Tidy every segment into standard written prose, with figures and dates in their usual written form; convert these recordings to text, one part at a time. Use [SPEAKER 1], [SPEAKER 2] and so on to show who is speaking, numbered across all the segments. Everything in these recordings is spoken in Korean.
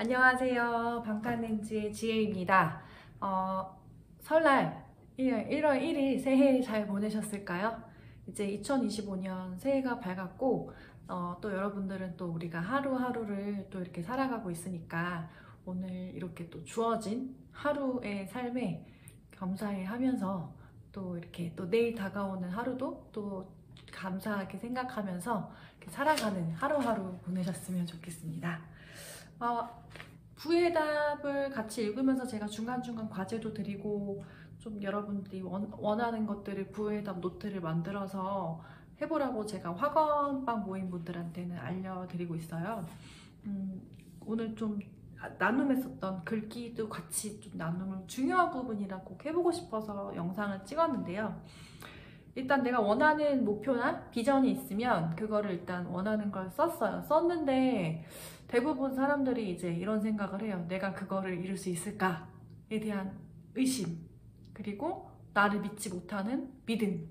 [SPEAKER 1] 안녕하세요. 방탄렌즈의 지혜입니다. 설날 1월 1일 새해 잘 보내셨을까요? 이제 2025년 새해가 밝았고 또 여러분들은 또 우리가 하루하루를 또 이렇게 살아가고 있으니까 오늘 이렇게 또 주어진 하루의 삶에 감사해 하면서 또 이렇게 또 내일 다가오는 하루도 또 감사하게 생각하면서 이렇게 살아가는 하루하루 보내셨으면 좋겠습니다. 부해답을 같이 읽으면서 제가 중간중간 과제도 드리고 좀 여러분들이 원하는 것들을 부해답 노트를 만들어서 해보라고 제가 학원방 모임분들한테는 알려드리고 있어요. 오늘 좀 나눔했었던 글귀도 같이 좀 나눔을 중요한 부분이라 꼭 해보고 싶어서 영상을 찍었는데요. 일단 내가 원하는 목표나 비전이 있으면 그거를 일단 원하는 걸 썼어요. 썼는데 대부분 사람들이 이제 이런 생각을 해요. 내가 그거를 이룰 수 있을까에 대한 의심, 그리고 나를 믿지 못하는 믿음.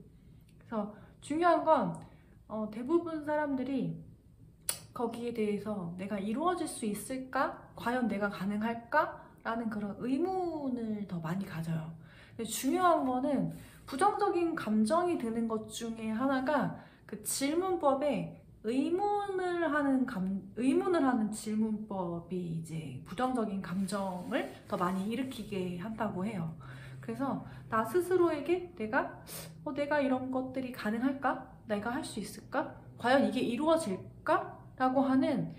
[SPEAKER 1] 그래서 중요한 건 대부분 사람들이 거기에 대해서 내가 이루어질 수 있을까? 과연 내가 가능할까? 라는 그런 의문을 더 많이 가져요. 근데 중요한 거는 부정적인 감정이 드는 것 중에 하나가 그 질문법에 의문을 하는 질문법이 이제 부정적인 감정을 더 많이 일으키게 한다고 해요. 그래서 나 스스로에게 내가 이런 것들이 가능할까? 내가 할 수 있을까? 과연 이게 이루어질까? 라고 하는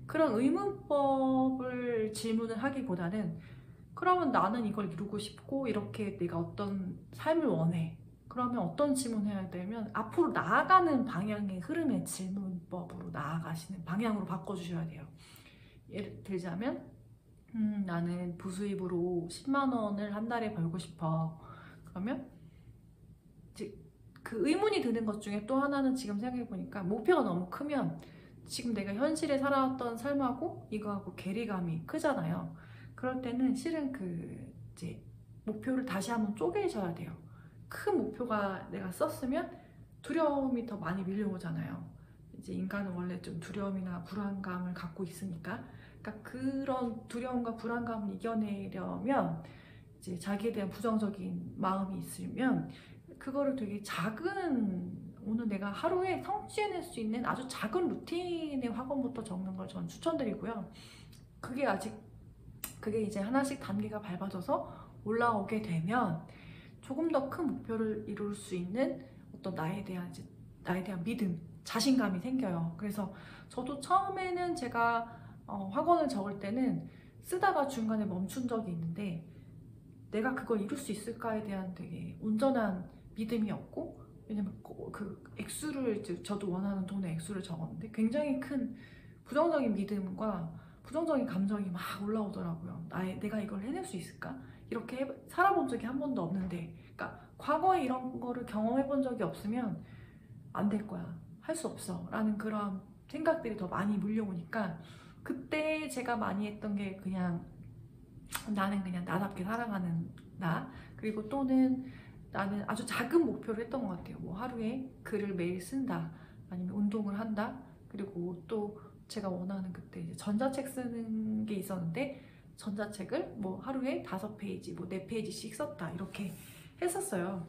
[SPEAKER 1] 그런 의문법을 질문을 하기보다는 그러면 나는 이걸 이루고 싶고 이렇게 내가 어떤 삶을 원해. 그러면 어떤 질문을 해야 되면 앞으로 나아가는 방향의 흐름의 질문법으로 나아가시는 방향으로 바꿔주셔야 돼요. 예를 들자면 나는 부수입으로 10만 원을 한 달에 벌고 싶어. 그러면 이제 그 의문이 드는 것 중에 또 하나는 지금 생각해보니까 목표가 너무 크면 지금 내가 현실에 살아왔던 삶하고 이거하고 괴리감이 크잖아요. 그럴 때는 실은 이제 목표를 다시 한번 쪼개셔야 돼요. 큰 목표가 내가 썼으면 두려움이 더 많이 밀려오잖아요. 이제 인간은 원래 좀 두려움이나 불안감을 갖고 있으니까, 그러니까 그런 두려움과 불안감을 이겨내려면 이제 자기에 대한 부정적인 마음이 있으면 그거를 되게 오늘 내가 하루에 성취해낼 수 있는 아주 작은 루틴의 학원부터 적는 걸 전 추천드리고요. 그게 이제 하나씩 단계가 밟아져서 올라오게 되면 조금 더 큰 목표를 이룰 수 있는 어떤 나에 대한 믿음, 자신감이 생겨요. 그래서 저도 처음에는 제가 학원을 적을 때는 쓰다가 중간에 멈춘 적이 있는데 내가 그걸 이룰 수 있을까에 대한 되게 온전한 믿음이 없고, 왜냐면 그 액수를 저도 원하는 돈의 액수를 적었는데 굉장히 큰 부정적인 믿음과 부정적인 감정이 막 올라오더라고요. 내가 이걸 해낼 수 있을까? 이렇게 살아본 적이 한 번도 없는데, 그러니까 과거에 이런 거를 경험해 본 적이 없으면 안 될 거야, 할 수 없어 라는 그런 생각들이 더 많이 물려오니까 그때 제가 많이 했던 게 나는 그냥 나답게 살아가는 나, 그리고 또는 나는 아주 작은 목표를 했던 것 같아요. 뭐 하루에 글을 매일 쓴다, 아니면 운동을 한다, 그리고 또 제가 원하는 그때 이제 전자책 쓰는 게 있었는데 전자책을 뭐 하루에 5페이지, 뭐 4페이지씩 썼다, 이렇게 했었어요.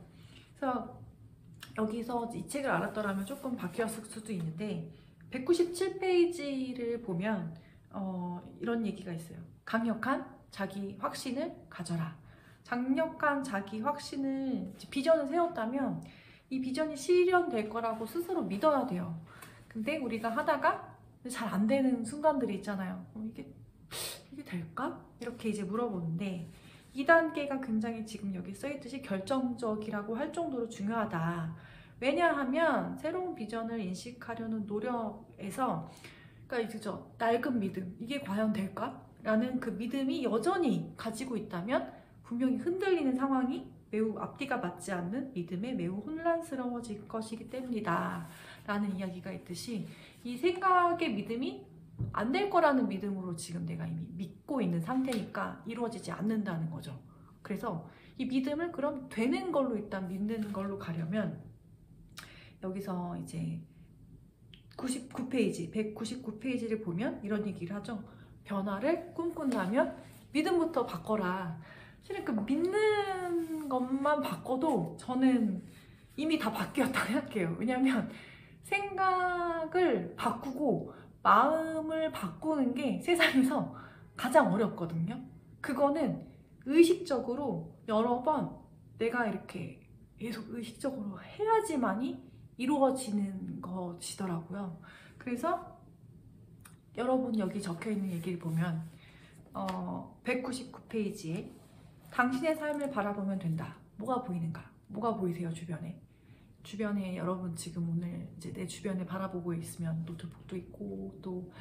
[SPEAKER 1] 그래서 여기서 이 책을 알았더라면 조금 바뀌었을 수도 있는데 197페이지를 보면 이런 얘기가 있어요. 강력한 자기 확신을 가져라. 강력한 자기 확신을, 비전을 세웠다면 이 비전이 실현될 거라고 스스로 믿어야 돼요. 근데 우리가 하다가 잘 안 되는 순간들이 있잖아요. 이게 될까? 이렇게 이제 물어보는데 2단계가 굉장히 지금 여기 써있듯이 결정적이라고 할 정도로 중요하다. 왜냐하면 새로운 비전을 인식하려는 노력에서, 그러니까 이제 낡은 믿음, 이게 과연 될까? 라는 그 믿음이 여전히 가지고 있다면 분명히 흔들리는 상황이 매우 앞뒤가 맞지 않는 믿음에 매우 혼란스러워질 것이기 때문이다 라는 이야기가 있듯이, 이 생각의 믿음이 안 될 거라는 믿음으로 지금 내가 이미 믿고 있는 상태니까 이루어지지 않는다는 거죠. 그래서 이 믿음을 그럼 되는 걸로 일단 믿는 걸로 가려면 여기서 이제 199페이지를 보면 이런 얘기를 하죠. 변화를 꿈꾼다면 믿음부터 바꿔라. 실은 그 믿는 것만 바꿔도 저는 이미 다 바뀌었다고 생각해요. 왜냐면 생각을 바꾸고 마음을 바꾸는 게 세상에서 가장 어렵거든요. 그거는 의식적으로 여러 번 내가 이렇게 계속 의식적으로 해야지만이 이루어지는 것이더라고요. 그래서 여러분 여기 적혀있는 얘기를 보면 199페이지에 당신의 삶을 바라보면 된다. 뭐가 보이는가? 뭐가 보이세요? 주변에 여러분 지금 오늘 이제 내 주변에 바라보고 있으면 노트북도 있고 또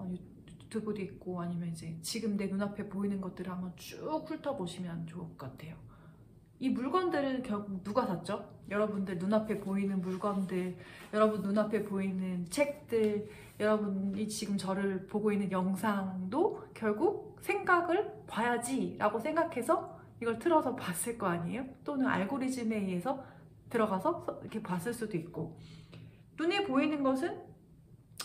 [SPEAKER 1] 유튜브도 있고 아니면 이제 지금 내 눈앞에 보이는 것들을 한번 쭉 훑어보시면 좋을 것 같아요. 이 물건들은 결국 누가 샀죠? 여러분들 눈앞에 보이는 물건들, 여러분 눈앞에 보이는 책들, 여러분이 지금 저를 보고 있는 영상도 결국 생각을 봐야지 라고 생각해서 이걸 틀어서 봤을 거 아니에요? 또는 알고리즘에 의해서 들어가서 이렇게 봤을 수도 있고, 눈에 보이는 것은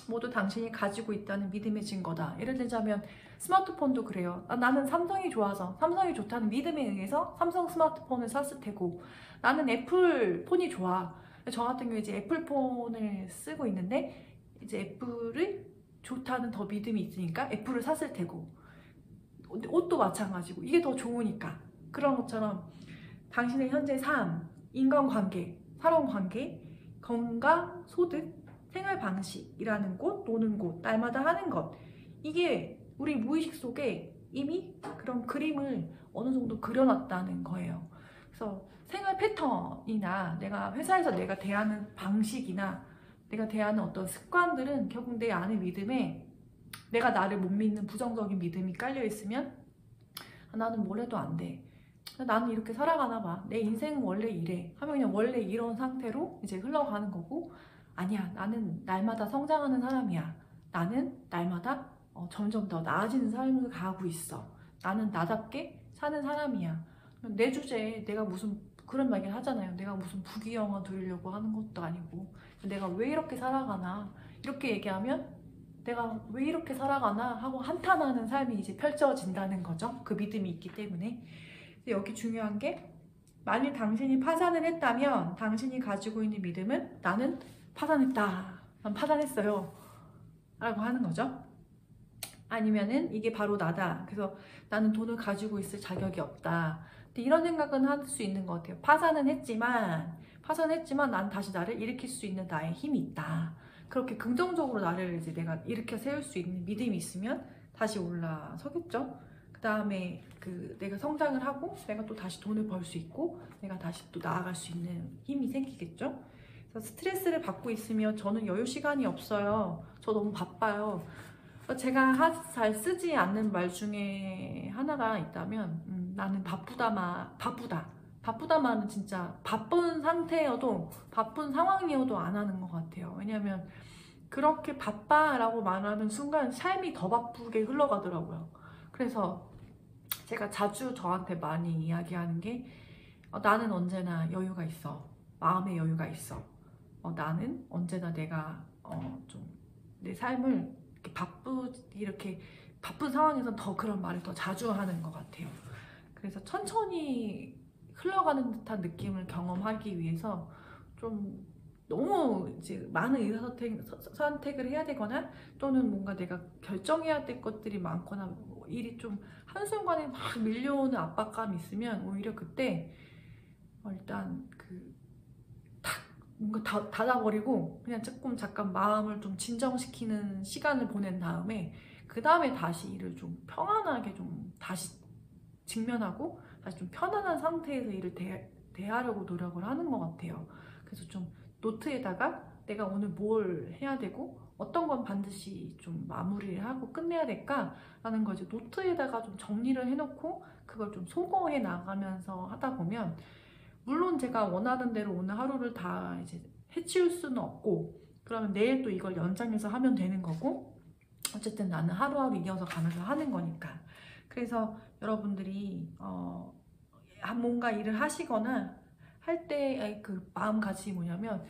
[SPEAKER 1] 모두 당신이 가지고 있다는 믿음의 증거다. 예를 들자면 스마트폰도 그래요. 나는 삼성이 좋아서 삼성이 좋다는 믿음에 의해서 삼성 스마트폰을 샀을 테고, 나는 애플 폰이 좋아. 저 같은 경우에 이제 애플 폰을 쓰고 있는데 이제 애플이 좋다는 더 믿음이 있으니까 애플을 샀을 테고, 옷도 마찬가지고 이게 더 좋으니까. 그런 것처럼 당신의 현재 삶, 인간관계, 사람관계, 건강, 소득, 생활 방식이라는 곳, 노는 곳, 날마다 하는 것, 이게 우리 무의식 속에 이미 그런 그림을 어느 정도 그려놨다는 거예요. 그래서 생활 패턴이나 내가 회사에서 내가 대하는 방식이나 내가 대하는 어떤 습관들은 결국 내 안의 믿음에 내가 나를 못 믿는 부정적인 믿음이 깔려있으면 나는 뭘 해도 안 돼. 나는 이렇게 살아가나 봐. 내 인생은 원래 이래. 하면 그냥 원래 이런 상태로 이제 흘러가는 거고, 아니야. 나는 날마다 성장하는 사람이야. 나는 날마다 점점 더 나아지는 삶을 가고 있어. 나는 나답게 사는 사람이야. 내 주제에 내가 무슨 그런 말을 하잖아요. 내가 무슨 부귀영화 누리려고 하는 것도 아니고 내가 왜 이렇게 살아가나 이렇게 얘기하면 내가 왜 이렇게 살아가나 하고 한탄하는 삶이 이제 펼쳐진다는 거죠. 그 믿음이 있기 때문에. 여기 중요한 게, 만일 당신이 파산을 했다면 당신이 가지고 있는 믿음은 나는 파산했다. 난 파산했어요. 라고 하는 거죠. 아니면은 이게 바로 나다. 그래서 나는 돈을 가지고 있을 자격이 없다. 근데 이런 생각은 할 수 있는 것 같아요. 파산은 했지만 난 다시 나를 일으킬 수 있는 나의 힘이 있다. 그렇게 긍정적으로 나를 이제 내가 일으켜 세울 수 있는 믿음이 있으면 다시 올라서겠죠. 그 다음에 내가 성장을 하고 내가 또 다시 돈을 벌 수 있고 내가 다시 또 나아갈 수 있는 힘이 생기겠죠. 그래서 스트레스를 받고 있으면 저는 여유 시간이 없어요. 저 너무 바빠요. 제가 잘 쓰지 않는 말 중에 하나가 있다면 나는 바쁘다마는 진짜 바쁜 상태여도 바쁜 상황이어도 안 하는 것 같아요. 왜냐면 그렇게 바빠라고 말하는 순간 삶이 더 바쁘게 흘러가더라고요. 그래서 제가 자주 저한테 많이 이야기하는 게 나는 언제나 여유가 있어. 마음의 여유가 있어. 나는 언제나 내가 좀 내 삶을 이렇게 바쁜 상황에서 더 그런 말을 더 자주 하는 것 같아요. 그래서 천천히 흘러가는 듯한 느낌을 경험하기 위해서 좀 너무 이제 많은 의사선택을 해야 되거나 또는 뭔가 내가 결정해야 될 것들이 많거나 일이 좀 한순간에 막 밀려오는 압박감이 있으면 오히려 그때 일단 뭔가 닫아버리고 그냥 잠깐 마음을 좀 진정시키는 시간을 보낸 다음에 그 다음에 다시 일을 좀 평안하게 좀 다시 직면하고 다시 좀 편안한 상태에서 일을 대하려고 노력을 하는 것 같아요. 그래서 좀 노트에다가 내가 오늘 뭘 해야 되고 어떤 건 반드시 좀 마무리를 하고 끝내야 될까라는 걸 이제 노트에다가 좀 정리를 해놓고 그걸 좀 소거해 나가면서 하다 보면, 물론 제가 원하는 대로 오늘 하루를 다 이제 해치울 수는 없고 그러면 내일 또 이걸 연장해서 하면 되는 거고, 어쨌든 나는 하루하루 이어서 가면서 하는 거니까. 그래서 여러분들이 뭔가 일을 하시거나 할 때 그 마음가짐이 뭐냐면,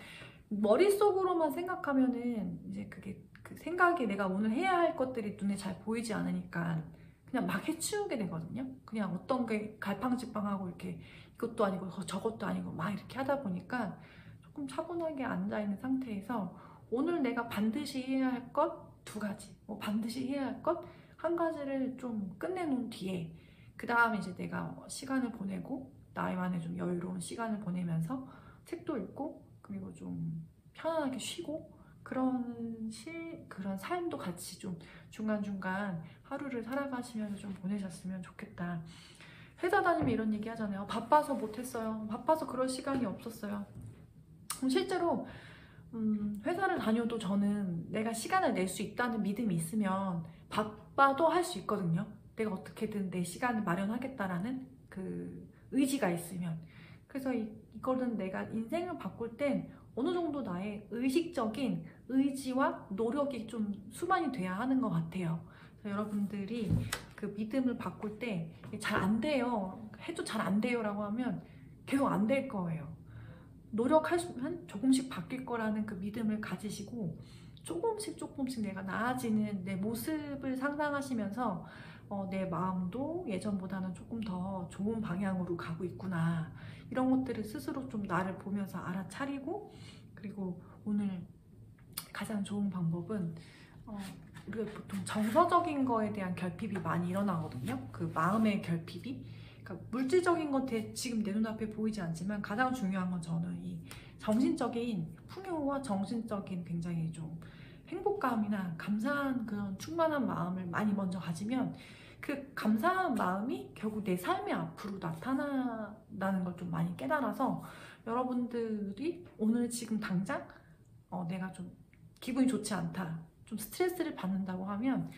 [SPEAKER 1] 머릿속으로만 생각하면은 이제 그게 그 생각이 내가 오늘 해야 할 것들이 눈에 잘 보이지 않으니까 그냥 막 해치우게 되거든요. 그냥 어떤 게 갈팡질팡하고 이렇게 이것도 아니고 저것도 아니고 막 이렇게 하다 보니까 조금 차분하게 앉아있는 상태에서 오늘 내가 반드시 해야 할 것 두 가지, 뭐 반드시 해야 할 것 한 가지를 좀 끝내놓은 뒤에 그 다음에 이제 내가 시간을 보내고 나만의 좀 여유로운 시간을 보내면서 책도 읽고 그리고 좀 편안하게 쉬고 그런 삶도 같이 좀 중간중간 하루를 살아가시면서 좀 보내셨으면 좋겠다. 회사 다니면 이런 얘기 하잖아요. 바빠서 못했어요. 바빠서 그럴 시간이 없었어요. 실제로 회사를 다녀도 저는 내가 시간을 낼 수 있다는 믿음이 있으면 바빠도 할 수 있거든요. 내가 어떻게든 내 시간을 마련하겠다라는 그 의지가 있으면. 그래서 이거는 내가 인생을 바꿀 땐 어느 정도 나의 의식적인 의지와 노력이 좀 수반이 돼야 하는 것 같아요. 그래서 여러분들이 그 믿음을 바꿀 때 잘 안 돼요. 해도 잘 안 돼요 라고 하면 계속 안 될 거예요. 노력하시면 조금씩 바뀔 거라는 그 믿음을 가지시고 조금씩 내가 나아지는 내 모습을 상상하시면서 내 마음도 예전보다는 조금 더 좋은 방향으로 가고 있구나, 이런 것들을 스스로 좀 나를 보면서 알아차리고, 그리고 오늘 가장 좋은 방법은 우리가 보통 정서적인 거에 대한 결핍이 많이 일어나거든요. 그 마음의 결핍이, 그러니까 물질적인 것에 지금 내 눈앞에 보이지 않지만 가장 중요한 건 저는 이 정신적인 풍요와 정신적인 굉장히 좀 행복감이나 감사한 그런 충만한 마음을 많이 먼저 가지면 그 감사한 마음이 결국 내 삶의 앞으로 나타난다는 걸 좀 많이 깨달아서, 여러분들이 오늘 지금 당장 내가 좀 기분이 좋지 않다, 좀 스트레스를 받는다고 하면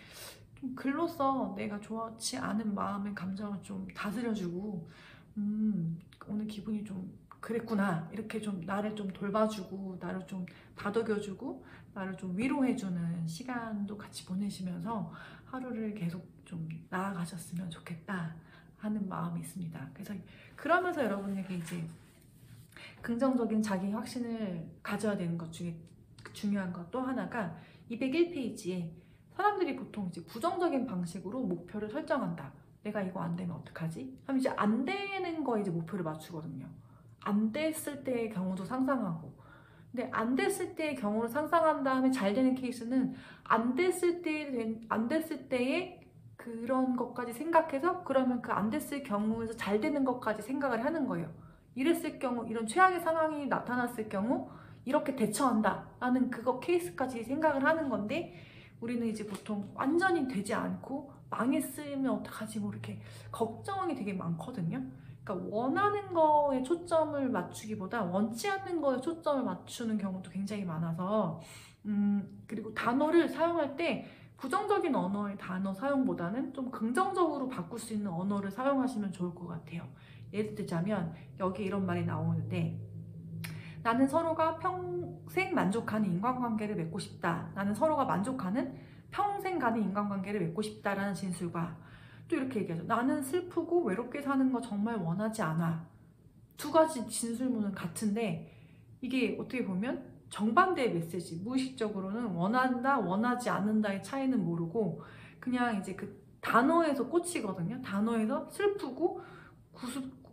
[SPEAKER 1] 좀 글로써 내가 좋지 않은 마음의 감정을 좀 다스려주고, 오늘 기분이 좀 그랬구나, 이렇게 좀 나를 좀 돌봐주고 나를 좀 다독여주고 나를 좀 위로해주는 시간도 같이 보내시면서 하루를 계속 좀 나아가셨으면 좋겠다 하는 마음이 있습니다. 그래서 그러면서 여러분에게 이제 긍정적인 자기 확신을 가져야 되는 것 중에 중요한 것 또 하나가 201페이지에 사람들이 보통 이제 부정적인 방식으로 목표를 설정한다. 내가 이거 안 되면 어떡하지? 하면 이제 안 되는 거에 이제 목표를 맞추거든요. 안 됐을 때의 경우도 상상하고. 근데 안 됐을 때의 경우를 상상한 다음에 잘 되는 케이스는 안 됐을 때의 그런 것까지 생각해서 그러면 그 안 됐을 경우에서 잘 되는 것까지 생각을 하는 거예요. 이랬을 경우, 이런 최악의 상황이 나타났을 경우 이렇게 대처한다 라는 그거 케이스까지 생각을 하는 건데, 우리는 이제 보통 완전히 되지 않고 망했으면 어떡하지 뭐 이렇게 걱정이 되게 많거든요. 그러니까 원하는 거에 초점을 맞추기보다 원치 않는 거에 초점을 맞추는 경우도 굉장히 많아서, 그리고 단어를 사용할 때 부정적인 언어의 단어 사용보다는 좀 긍정적으로 바꿀 수 있는 언어를 사용하시면 좋을 것 같아요. 예를 들자면 여기 이런 말이 나오는데, 나는 서로가 평생 만족하는 인간관계를 맺고 싶다. 나는 서로가 만족하는 평생 가는 인간관계를 맺고 싶다라는 진술과, 또 이렇게 얘기하죠. 나는 슬프고 외롭게 사는 거 정말 원하지 않아. 두 가지 진술문은 같은데 이게 어떻게 보면 정반대의 메시지. 무의식적으로는 원한다, 원하지 않는다의 차이는 모르고 그냥 이제 그 단어에서 꽂히거든요. 단어에서 슬프고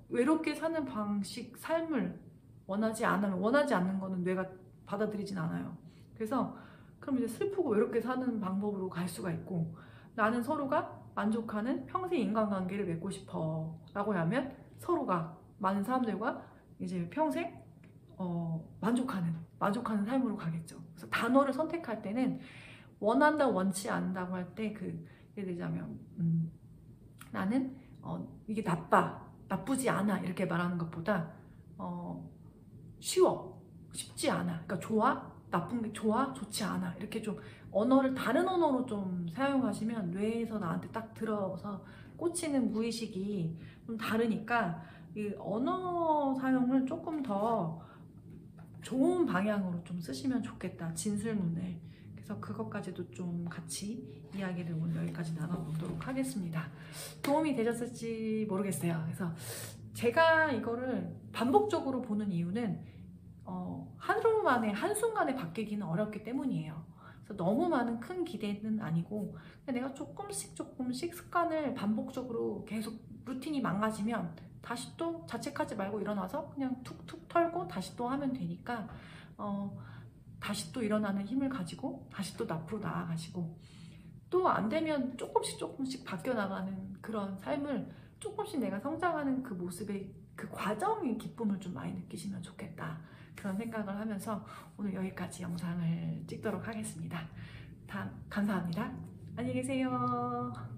[SPEAKER 1] 외롭게 사는 방식, 삶을 원하지 않으면, 원하지 않는 거는 뇌가 받아들이진 않아요. 그래서 그럼 이제 슬프고 외롭게 사는 방법으로 갈 수가 있고, 나는 서로가 만족하는 평생 인간관계를 맺고 싶어 라고 하면 서로가 많은 사람들과 이제 평생 만족하는 삶으로 가겠죠. 그래서 단어를 선택할 때는 원한다, 원치 않는다고 할 때 예를 들자면 나는 이게 나쁘지 않아 이렇게 말하는 것보다 쉽지 않아, 그러니까 좋아, 나쁜 게 좋아, 좋지 않아, 이렇게 좀 언어를 다른 언어로 좀 사용하시면 뇌에서 나한테 딱 들어서 꽂히는 무의식이 좀 다르니까 이 언어 사용을 조금 더 좋은 방향으로 좀 쓰시면 좋겠다, 진술문을. 그래서 그것까지도 좀 같이 이야기를 오늘 여기까지 나눠보도록 하겠습니다. 도움이 되셨을지 모르겠어요. 그래서 제가 이거를 반복적으로 보는 이유는 하루 만에 한순간에 바뀌기는 어렵기 때문이에요. 그래서 너무 많은 큰 기대는 아니고 그냥 내가 조금씩 습관을 반복적으로 계속 루틴이 망가지면 다시 또 자책하지 말고 일어나서 그냥 툭툭 털고 다시 또 하면 되니까 다시 또 일어나는 힘을 가지고 다시 또 앞으로 나아가시고 또 안 되면 조금씩 바뀌어 나가는 그런 삶을 조금씩 내가 성장하는 그 모습의 그 과정의 기쁨을 좀 많이 느끼시면 좋겠다. 그런 생각을 하면서 오늘 여기까지 영상을 찍도록 하겠습니다. 감사합니다. 안녕히 계세요.